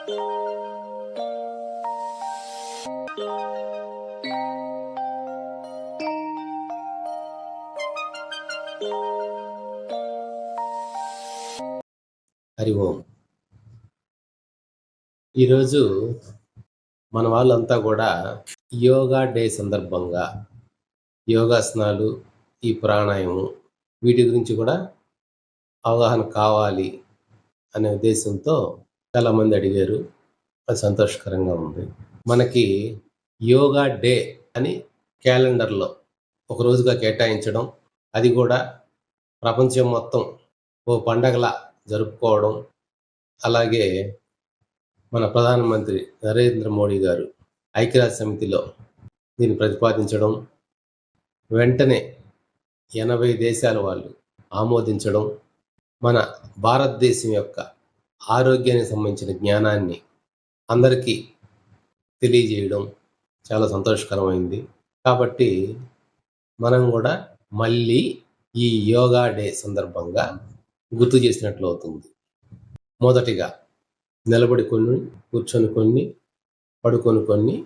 హరి ఓం. ఈరోజు మన వాళ్ళంతా కూడా యోగా డే సందర్భంగా యోగాసనాలు, ఈ ప్రాణాయామం వీటి గురించి కూడా అవగాహన కావాలి అనే ఉద్దేశంతో చాలామంది అడిగారు. అది సంతోషకరంగా ఉంది. మనకి యోగా డే అని క్యాలెండర్లో ఒక రోజుగా కేటాయించడం, అది కూడా ప్రపంచం మొత్తం ఓ పండగలా జరుపుకోవడం, అలాగే మన ప్రధానమంత్రి నరేంద్ర మోడీ గారు ఐక్యరాజ్య సమితిలో దీన్ని ప్రతిపాదించడం, వెంటనే 80 దేశాల వాళ్ళు ఆమోదించడం, మన భారతదేశం యొక్క ఆరోగ్యానికి సంబంధించిన జ్ఞానాన్ని అందరికీ తెలియజేయడం చాలా సంతోషకరమైంది. కాబట్టి మనం కూడా మళ్ళీ ఈ యోగా డే సందర్భంగా గుర్తు చేసినట్లు అవుతుంది. మొదటిగా నిలబడి కొన్ని, కూర్చొని కొన్ని, పడుకొని కొన్ని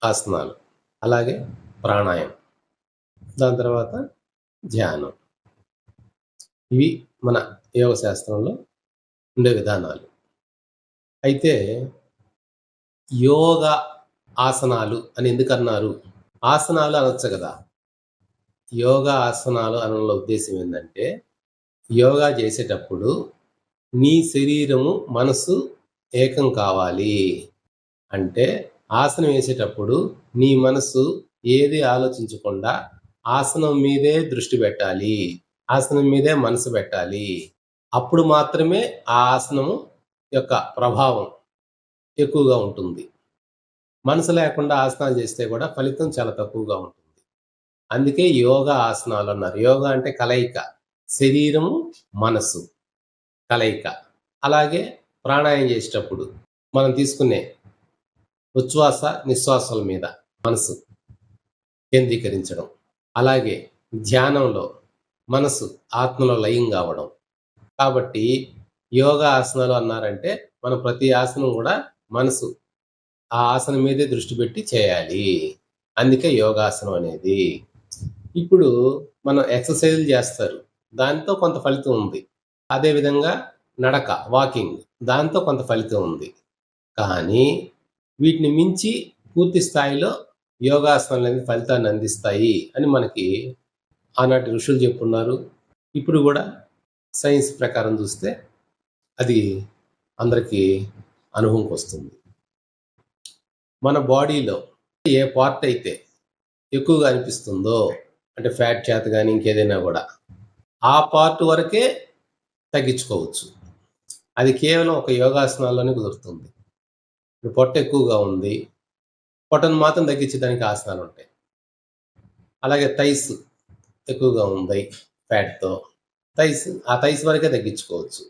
ఆసనాలు, అలాగే ప్రాణాయామం, దాని తర్వాత ధ్యానం. ఇవి మన యోగ శాస్త్రంలో ఉండే విధానాలు. అయితే యోగా ఆసనాలు అని ఎందుకన్నారు? ఆసనాలు అనొచ్చు కదా. యోగా ఆసనాలు అనడంలో ఉద్దేశం ఏంటంటే, యోగా చేసేటప్పుడు నీ శరీరము మనసు ఏకం కావాలి. అంటే ఆసనం వేసేటప్పుడు నీ మనసు ఏది ఆలోచించకుండా ఆసనం మీదే దృష్టి పెట్టాలి, ఆసనం మీదే మనసు పెట్టాలి. అప్పుడు మాత్రమే ఆ ఆసనము యొక్క ప్రభావం ఎక్కువగా ఉంటుంది. మనసు లేకుండా ఆసనాలు చేస్తే కూడా ఫలితం చాలా తక్కువగా ఉంటుంది. అందుకే యోగా ఆసనాలు అన్నారు. యోగా అంటే కలయిక, శరీరము మనసు కలయిక. అలాగే ప్రాణాయామం చేసేటప్పుడు మనం తీసుకునే ఉచ్ఛ్వాస నిశ్వాసాల మీద మనసు కేంద్రీకరించడం, అలాగే ధ్యానంలో మనసు ఆత్మలో లయం కావడం. కాబట్టి యోగా ఆసనాలు అన్నారంటే మనం ప్రతి ఆసనం కూడా మనసు ఆ ఆసనం మీదే దృష్టి పెట్టి చేయాలి. అందుకే యోగాసనం అనేది. ఇప్పుడు మనం ఎక్సర్సైజులు చేస్తారు, దాంతో కొంత ఫలితం ఉంది. అదేవిధంగా నడక, వాకింగ్, దాంతో కొంత ఫలితం ఉంది. కానీ వీటిని మించి పూర్తి స్థాయిలో యోగాసనాలు అనేది ఫలితాన్ని అందిస్తాయి అని మనకి ఆనాటి ఋషులు చెప్పున్నారు. ఇప్పుడు కూడా సైన్స్ ప్రకారం చూస్తే అది అందరికీ అనుభవంకి వస్తుంది. మన బాడీలో ఏ పార్ట్ అయితే ఎక్కువగా అనిపిస్తుందో, అంటే ఫ్యాట్ చేత కానీ ఇంకేదైనా కూడా, ఆ పార్ట్ వరకే తగ్గించుకోవచ్చు. అది కేవలం ఒక యోగాసనాల్లోనే కుదురుతుంది. ఇప్పుడు పొట్ట ఎక్కువగా ఉంది, పొట్టను మాత్రం తగ్గించడానికి ఆసనాలు ఉంటాయి. అలాగే థైస్ ఎక్కువగా ఉంది ఫ్యాట్తో, ఆ థైస్ వరకే తగ్గించుకోవచ్చు.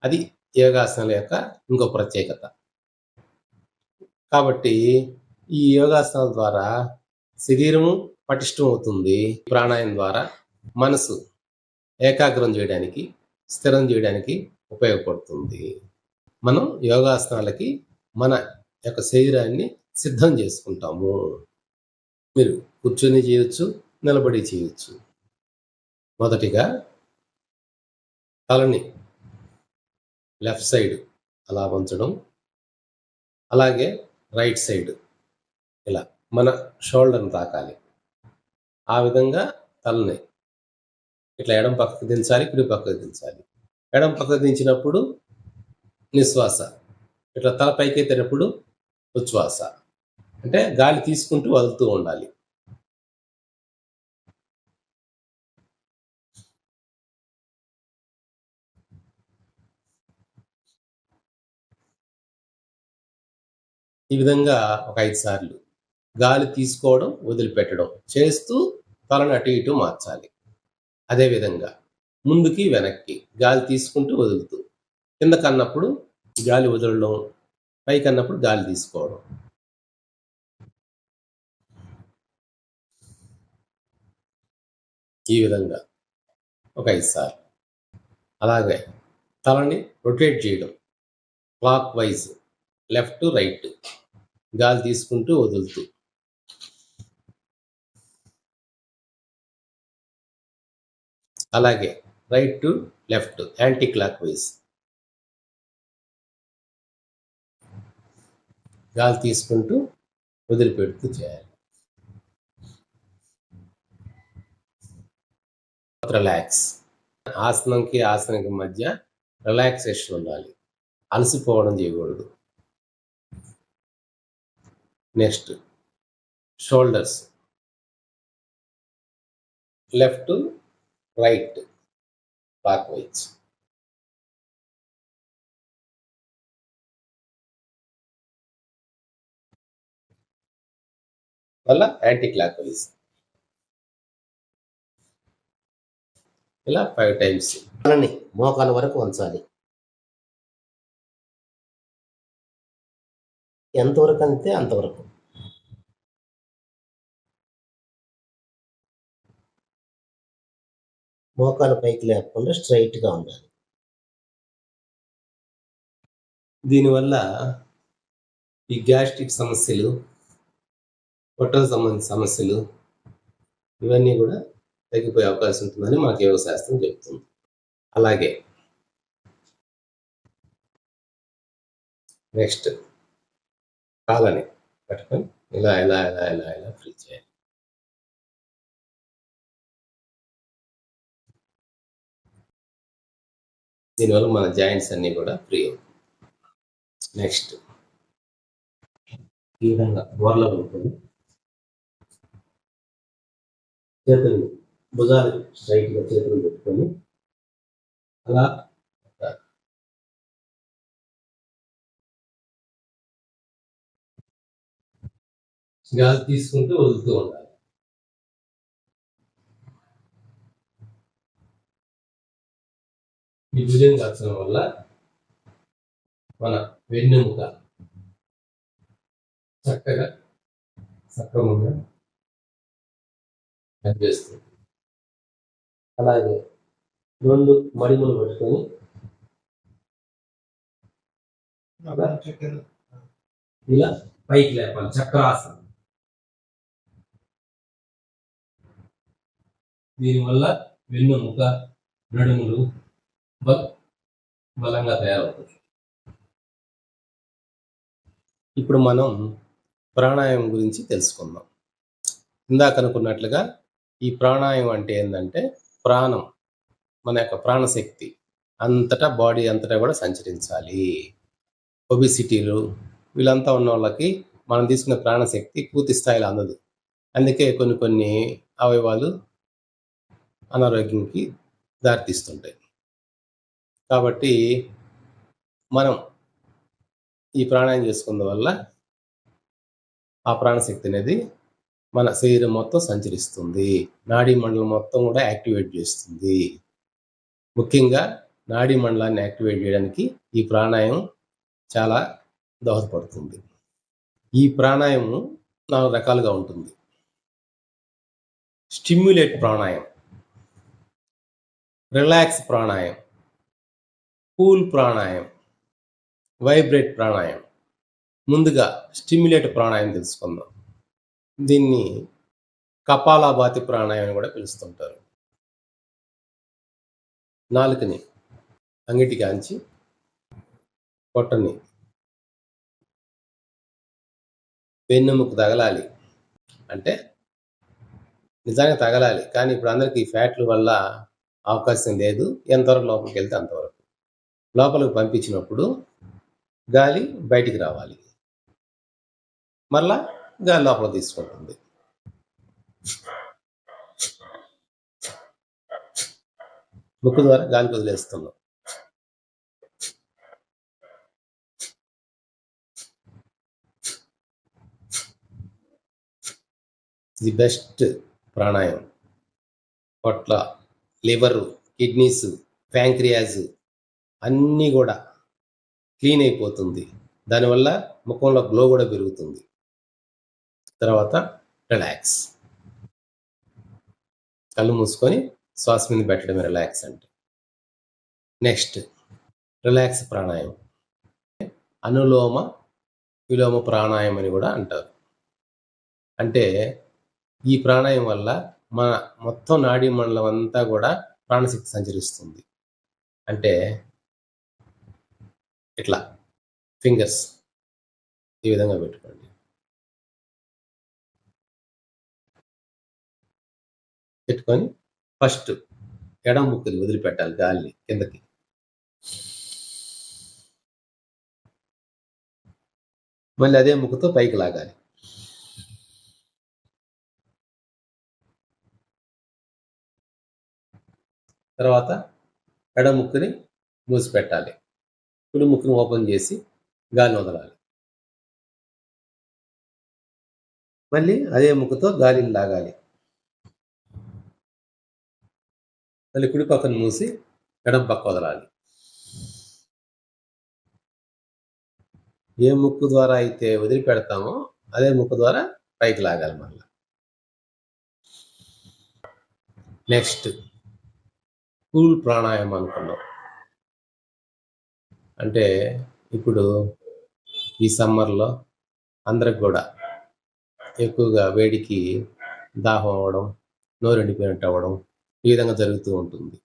అది యోగాసనాల యొక్క ఇంకో ప్రత్యేకత. కాబట్టి ఈ యోగాసనాల ద్వారా శరీరము పటిష్టం అవుతుంది. ప్రాణాయామం ద్వారా మనసు ఏకాగ్రం చేయడానికి, స్థిరం చేయడానికి ఉపయోగపడుతుంది. మనం యోగాసనాలకి మన యొక్క శరీరాన్ని సిద్ధం చేసుకుంటాము. మీరు కూర్చొని చేయొచ్చు, నిలబడి చేయొచ్చు. మొదటిగా తలని లెఫ్ట్ సైడ్ అలా ఉంచడం, అలాగే రైట్ సైడ్ ఇలా మన షోల్డర్ని తాకాలి. ఆ విధంగా తలని ఇట్లా ఎడం పక్కకు దించాలి, కుడి పక్కకు దించాలి. ఎడం పక్కకు దించినప్పుడు నిశ్వాస, ఇట్లా తల పైకెత్తినప్పుడు ఉచ్ఛ్వాస. అంటే గాలి తీసుకుంటూ వదులుతూ ఉండాలి. ఈ విధంగా ఒక 5 సార్లు గాలి తీసుకోవడం, వదిలిపెట్టడం చేస్తూ తలను అటు ఇటు మార్చాలి. అదేవిధంగా ముందుకి వెనక్కి గాలి తీసుకుంటూ వదులుతూ, కిందకు అన్నప్పుడు గాలి వదలడం, పైకి అన్నప్పుడు గాలి తీసుకోవడం. ఈ విధంగా ఒక 5 సార్లు. అలాగే తలని రొటేట్ చేయడం, క్లాక్ వైజ్, లెఫ్ట్ రైట్, గాలి తీసుకుంటూ వదులుతూ. అలాగే right to left, anti clock wise, గాలి తీసుకుంటూ వదిలిపెడుతూ చేయాలి. రిలాక్స్. ఆసనంకి ఆసనంకి మధ్య రిలాక్సేషన్ ఉండాలి, అలసిపోవడం చేయకూడదు. Next shoulders, left right clock wise. మళ్ళా యాంటీ క్లాక్ వైజ్. ఇలా 5 టైమ్స్. మోకాల వరకు ఉంచాలి. ఎంతవరకు అంతే అంతవరకు. మోకాలు పైకి లేకుండా స్ట్రైట్గా ఉండాలి. దీనివల్ల ఈ గ్యాస్ట్రిక్ సమస్యలు, పొట్టకు సంబంధించిన సమస్యలు ఇవన్నీ కూడా తగ్గిపోయే అవకాశం ఉంటుందని మనకు యోగ శాస్త్రం చెప్తుంది. అలాగే నెక్స్ట్ కాళ్ళని పట్టుకొని ఇలా ఇలా ఇలా ఇలా ఇలా ఫ్రీ చేయాలి. దీనివల్ల మన జాయింట్స్ అన్నీ కూడా ఫ్రీ అవుతాయి. నెక్స్ట్ ఈ విధంగా బోర్లో ఉంటుంది, చేతులు భుజాలు స్ట్రైట్గా చేతులు పెట్టుకొని అలా గాలి తీసుకుంటూ వదులుతూ ఉండాలి. ఈ భుజంగాసనం వల్ల మన వెన్నెముక చక్కగా సక్రమంగా పనిచేస్తుంది. అలాగే 2 మడిమలు పట్టుకొని ఇలా పైకి లేపాలి, చక్రాసనం. దీనివల్ల వెన్నెముక, నడుములు బలంగా తయారవుతుంది. ఇప్పుడు మనం ప్రాణాయామం గురించి తెలుసుకుందాం. ఇందాక అనుకున్నట్లుగా ఈ ప్రాణాయామం అంటే ఏంటంటే ప్రాణం, మన యొక్క ప్రాణశక్తి అంతటా, బాడీ అంతటా కూడా సంచరించాలి. ఒబిసిటీలు వీళ్ళంతా ఉన్న వాళ్ళకి మనం తీసుకునే ప్రాణశక్తి పూర్తి స్థాయిలో అందదు. అందుకే కొన్ని అవయవాలు అనారోగ్యంకి దారితీస్తుంటాయి. కాబట్టి మనం ఈ ప్రాణాయామం చేసుకున్న వల్ల ఆ ప్రాణశక్తి అనేది మన శరీరం మొత్తం సంచరిస్తుంది, నాడీ మండలం మొత్తం కూడా యాక్టివేట్ చేస్తుంది. ముఖ్యంగా నాడీ మండలాన్ని యాక్టివేట్ చేయడానికి ఈ ప్రాణాయామం చాలా దోహదపడుతుంది. ఈ ప్రాణాయామం 4 రకాలుగా ఉంటుంది. స్టిమ్యులేట్ ప్రాణాయామం, రిలాక్స్ ప్రాణాయామం, కూల్ ప్రాణాయామం, వైబ్రేట్ ప్రాణాయామం. ముందుగా స్టిమ్యులేట్ ప్రాణాయామం తెలుసుకుందాం. దీన్ని కపాలభాతి ప్రాణాయామం కూడా పిలుస్తుంటారు. నాలుకని అంగిటికి అంచి పొట్టని వెన్నెముకు తగలాలి. అంటే నిజంగా తగలాలి, కానీ ఇప్పుడు అందరికీ ఫ్యాట్ల వల్ల అవకాశం లేదు. ఎంతవరకు లోపలికి వెళ్తే అంతవరకు. లోపలికి పంపించినప్పుడు గాలి బయటికి రావాలి, మళ్ళా గాలి లోపల తీసుకుంటుంది. ముక్కు ద్వారా గాలి వదిలేస్తున్నాం. ది బెస్ట్ ప్రాణాయామం. పొట్ల, లివరు, కిడ్నీస్, ప్యాంక్రియాస్ అన్నీ కూడా క్లీన్ అయిపోతుంది. దానివల్ల ముఖంలో గ్లో కూడా పెరుగుతుంది. తర్వాత రిలాక్స్, కళ్ళు మూసుకొని శ్వాస మీద పెట్టడమే రిలాక్స్ అంటే. నెక్స్ట్ రిలాక్స్ ప్రాణాయామం. అనులోమ విలోమ ప్రాణాయామం అని కూడా అంటారు. అంటే ఈ ప్రాణాయామం వల్ల మన మొత్తం నాడీ మండలం అంతా కూడా ప్రాణశక్తి సంచరిస్తుంది. అంటే ఇట్లా ఫింగర్స్ ఈ విధంగా పెట్టుకోండి. పెట్టుకొని ఫస్ట్ ఎడమ ముక్కుని వదిలిపెట్టాలి గాలిని కిందకి. మళ్ళీ అదే ముక్కుతో పైకి లాగాలి. తర్వాత ఎడమ ముక్కుని మూసిపెట్టాలి. కుడి ముక్కుని ఓపెన్ చేసి గాలిని వదలాలి. మళ్ళీ అదే ముక్కుతో గాలిని లాగాలి. మళ్ళీ కుడి పక్కన మూసి ఎడమ పక్క వదలాలి. ఏ ముక్కు ద్వారా అయితే వదిలిపెడతామో అదే ముక్కు ద్వారా పైకి లాగాలి. మళ్ళీ నెక్స్ట్ కూల్ ప్రాణాయామం అనుకున్నాం. అంటే ఇప్పుడు ఈ సమ్మర్లో అందరికి కూడా ఎక్కువగా వేడికి దాహం అవ్వడం, నోరు ఎండిపోయినట్టు అవ్వడం ఈ విధంగా జరుగుతూ ఉంటుంది.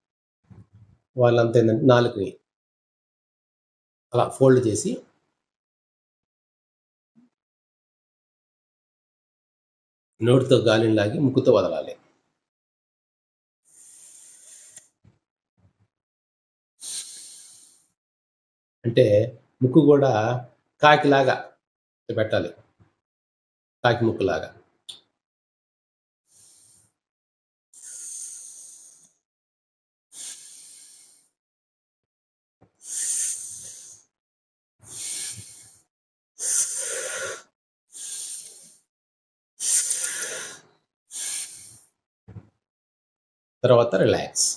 వాళ్ళంతా ఏంటంటే నాలుకని అలా ఫోల్డ్ చేసి నోటితో గాలిని లాగి ముక్కుతో వదలాలి. అంటే ముక్కు కూడా కాకిలాగా పెట్టాలి. కాకి ముక్కులాగా. తర్వాత రిలాక్స్.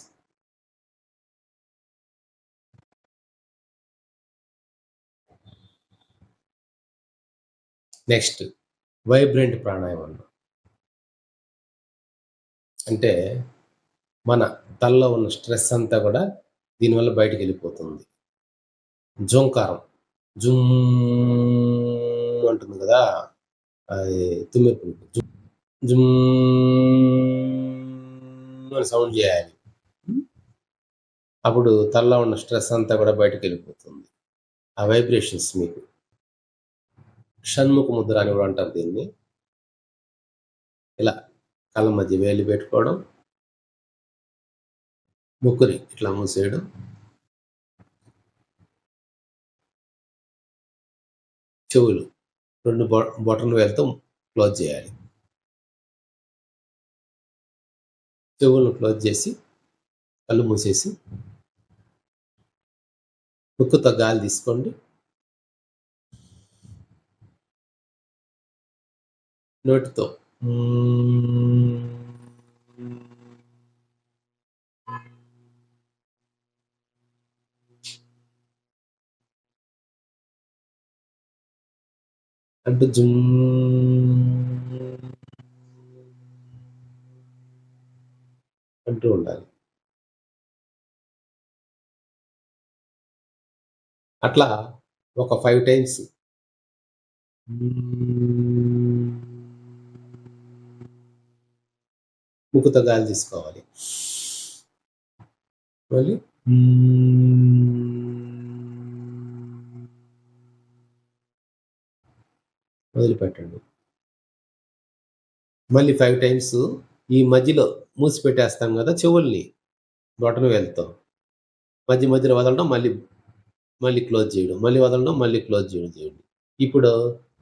నెక్స్ట్ వైబ్రెంట్ ప్రాణాయామం. అంటే మన తలలో ఉన్న స్ట్రెస్ అంతా కూడా దీనివల్ల బయటకు వెళ్ళిపోతుంది. జోంకారం జుమ్ అంటుంది కదా, అది తుమ్మెప్పుడు జుమ్ అని సౌండ్ చేయాలి. అప్పుడు తలలో ఉన్న స్ట్రెస్ అంతా కూడా బయటకు వెళ్ళిపోతుంది. ఆ వైబ్రేషన్స్ మీకు షణ్ముఖ ముద్ర అని కూడా అంటారు దీన్ని. ఇలా కళ్ళ మధ్య వేలు పెట్టుకోవడం, ముక్కుని ఇట్లా మూసేయడం, చెవులు 2 బొటన వేలతో క్లోజ్ చేయాలి. చెవులను క్లోజ్ చేసి కళ్ళు మూసేసి ముక్కుతో గాలి తీసుకోండి. నోటితో అంటూ జుమ్ అంటూ ఉండాలి. అట్లా ఒక 5 టైమ్స్ ముక్కుతో గాలి తీసుకోవాలి. మళ్ళీ వదిలిపెట్టండి. మళ్ళీ 5 టైమ్స్ ఈ మధ్యలో మూసి పెట్టేస్తాం కదా చెవుల్ని బొటన వేలుతో, మధ్య మధ్యలో వదలడం, మళ్ళీ క్లోజ్ చేయడం, మళ్ళీ వదలడం, మళ్ళీ క్లోజ్ చేయండి. ఇప్పుడు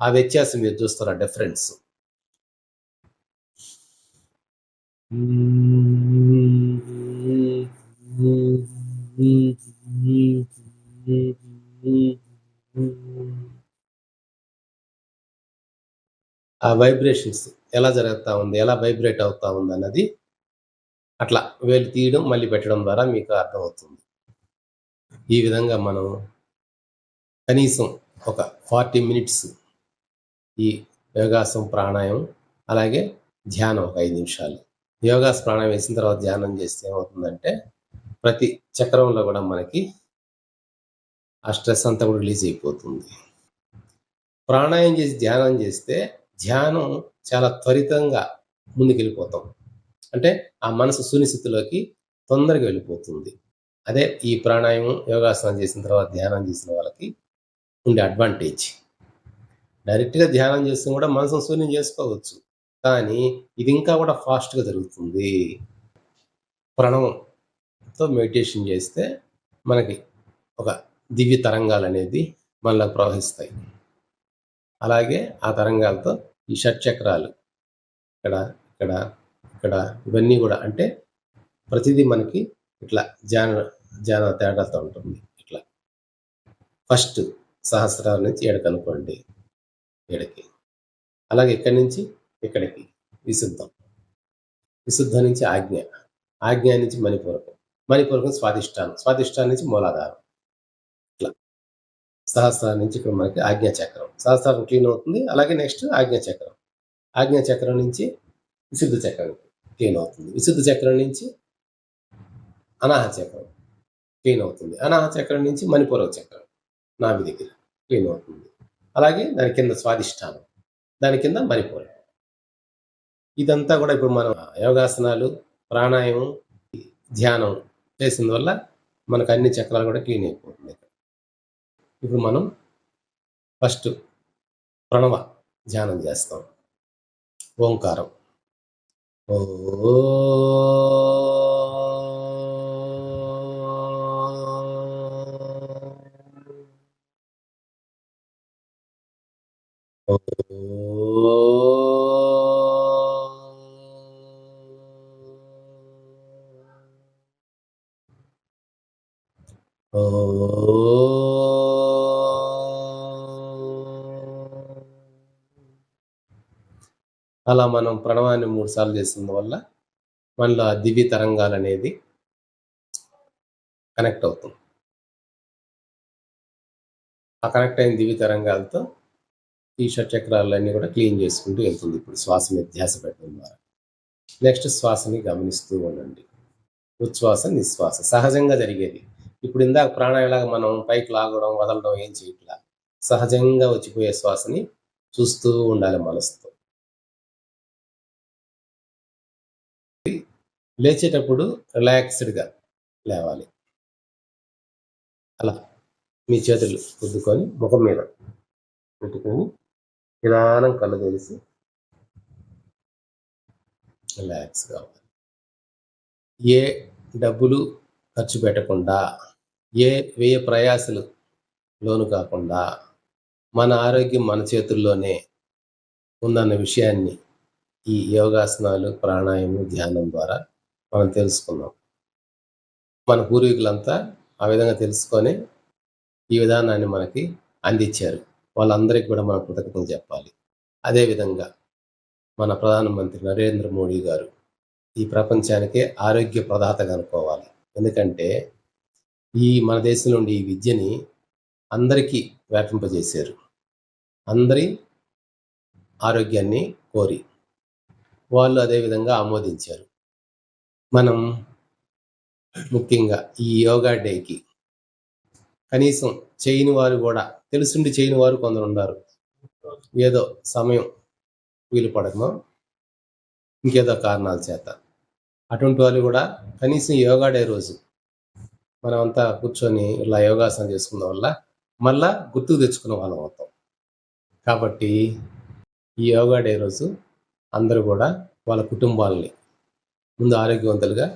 ఆ వ్యత్యాసం మీరు చూస్తారా, డిఫరెన్స్. ఆ వైబ్రేషన్స్ ఎలా జరుగుతూ ఉంది, ఎలా వైబ్రేట్ అవుతా ఉంది అన్నది అట్లా వేలు తీయడం మళ్ళీ పెట్టడం ద్వారా మీకు అర్థమవుతుంది. ఈ విధంగా మనం కనీసం ఒక 40 మినిట్స్ ఈ యోగాసనం, ప్రాణాయామం, అలాగే ధ్యానం ఒక 5 నిమిషాలు. యోగాసన ప్రాణాయామం వేసిన తర్వాత ధ్యానం చేస్తే ఏమవుతుందంటే ప్రతి చక్రంలో కూడా మనకి ఆ స్ట్రెస్ అంతా కూడా రిలీజ్ అయిపోతుంది. ప్రాణాయామం చేసి ధ్యానం చేస్తే ధ్యానం చాలా త్వరితంగా ముందుకెళ్ళిపోతాం. అంటే ఆ మనసు శూన్యస్థితిలోకి తొందరగా వెళ్ళిపోతుంది. అదే ఈ ప్రాణాయామం, యోగాసనం చేసిన తర్వాత ధ్యానం చేసిన వాళ్ళకి ఉండే అడ్వాంటేజ్. డైరెక్ట్‌గా ధ్యానం చేస్తే కూడా మనసును శూన్యం చేసుకోవచ్చు. కానీ ఇది ఇంకా కూడా ఫాస్ట్‌గా జరుగుతుంది. ప్రణవంతో మెడిటేషన్ చేస్తే మనకి ఒక దివ్య తరంగాలనేది మనలో ప్రవహిస్తాయి. అలాగే ఆ తరంగాలతో ఈ షట్‌చక్రాలు ఇక్కడ, ఇక్కడ, ఇక్కడ ఇవన్నీ కూడా అంటే ప్రతిదీ మనకి ఇట్లా ధ్యాన తేడాతో ఉంటుంది. ఇట్లా ఫస్ట్ సహస్రాల నుంచి ఏడకనుకోండి. ఈడకి. అలాగే ఇక్కడి నుంచి ఇక్కడికి విశుద్ధం. విశుద్ధం నుంచి ఆజ్ఞ. ఆజ్ఞ నుంచి మణిపూరకం. మణిపూరకం స్వాదిష్టానం. స్వాదిష్టానం నుంచి మూలాధారం. ఇట్లా సహస్రాల నుంచి ఇక్కడ మనకి ఆజ్ఞాచక్రం. సహస్రారం క్లీన్ అవుతుంది. అలాగే నెక్స్ట్ ఆజ్ఞాచక్రం. ఆజ్ఞాచక్రం నుంచి విశుద్ధ చక్రం క్లీన్ అవుతుంది. విశుద్ధ చక్రం నుంచి అనాహత చక్రం క్లీన్ అవుతుంది. అనాహత చక్రం నుంచి మణిపూరక చక్రం నాభి దగ్గర క్లీన్ అవుతుంది. అలాగే దాని కింద స్వాదిష్టానం, దాని కింద మణిపూరకం. ఇదంతా కూడా ఇప్పుడు మనం యోగాసనాలు, ప్రాణాయామం, ధ్యానం చేసిన వల్ల మనకు అన్ని చక్రాలు కూడా క్లీన్ అయిపోతుంది. ఇప్పుడు మనం ఫస్ట్ ప్రణవ ధ్యానం చేస్తాం. ఓంకారం. ఓ అలా మనం ప్రణవాన్ని 3 సార్లు చేసిన వల్ల మనలో ఆ దివ్య తరంగాలు అనేది కనెక్ట్ అవుతుంది. ఆ కనెక్ట్ అయిన దివ్య తరంగాలతో ఈ షట్చక్రాలన్నీ కూడా క్లీన్ చేసుకుంటూ వెళ్తుంది. ఇప్పుడు శ్వాస మీద ధ్యాస పెట్టడం ద్వారా. నెక్స్ట్ శ్వాసని గమనిస్తూ ఉండండి. ఉచ్ఛ్వాస, నిశ్వాస సహజంగా జరిగేది. ఇప్పుడు ఇందాక ప్రాణాయామలాగా మనం పైకి లాగడం, వదలడం ఏం చేయట్లా. సహజంగా వచ్చిపోయే శ్వాసని చూస్తూ ఉండాలి మనసుతో. లేచేటప్పుడు రిలాక్స్డ్గా లేవాలి. అలా మీ చేతులు రుద్దుకొని ముఖం మీద పెట్టుకొని నిదానం కళ్ళు తెరిచి రిలాక్స్ కావాలి. ఏ డబ్బులు ఖర్చు పెట్టకుండా, ఏ వ్యయ ప్రయాసలు లోను కాకుండా మన ఆరోగ్యం మన చేతుల్లోనే ఉందన్న విషయాన్ని ఈ యోగాసనాలు, ప్రాణాయామం, ధ్యానం ద్వారా మనం తెలుసుకున్నాం. మన పూర్వీకులంతా ఆ విధంగా తెలుసుకొని ఈ విధానాన్ని మనకి అందించారు. వాళ్ళందరికీ కూడా మనం కృతజ్ఞతలు చెప్పాలి. అదేవిధంగా మన ప్రధానమంత్రి నరేంద్ర మోడీ గారు ఈ ప్రపంచానికే ఆరోగ్య ప్రదాతగా అనుకోవాలి. ఎందుకంటే మన దేశం నుండి ఈ విద్యని అందరికీ వ్యాపింపజేశారు. అందరి ఆరోగ్యాన్ని కోరి వాళ్ళు అదేవిధంగా ఆమోదించారు. మనం ముఖ్యంగా ఈ యోగా డేకి కనీసం చేయని వారు కూడా, తెలుసుండి చేయని వారు కొందరు ఉన్నారు. ఏదో సమయం వీలు పడకమో ఇంకేదో కారణాల చేత అటువంటి వాళ్ళు కూడా కనీసం యోగా డే రోజు మనమంతా కూర్చొని ఇలా యోగాసనం చేసుకున్న వల్ల మళ్ళా గుర్తుకు తెచ్చుకున్న వాళ్ళం అవుతాం. కాబట్టి ఈ యోగా డే రోజు అందరూ కూడా వాళ్ళ కుటుంబాలని ముందు ఆరోగ్యవంతులుగా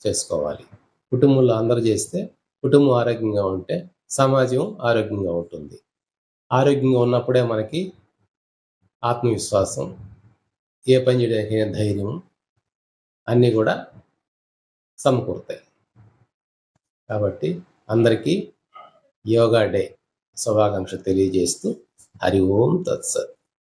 చేసుకోవాలి. కుటుంబంలో అందరూ చేస్తే కుటుంబం ఆరోగ్యంగా ఉంటే సమాజం ఆరోగ్యంగా ఉంటుంది. ఆరోగ్యంగా ఉన్నప్పుడే మనకి ఆత్మవిశ్వాసం, ఏ పని చేయడానికి ధైర్యం అన్నీ కూడా సమకూరుతాయి. కాబట్టి అందరికీ యోగా డే శుభాకాంక్షలు తెలియజేస్తూ హరి ఓం తత్సత్.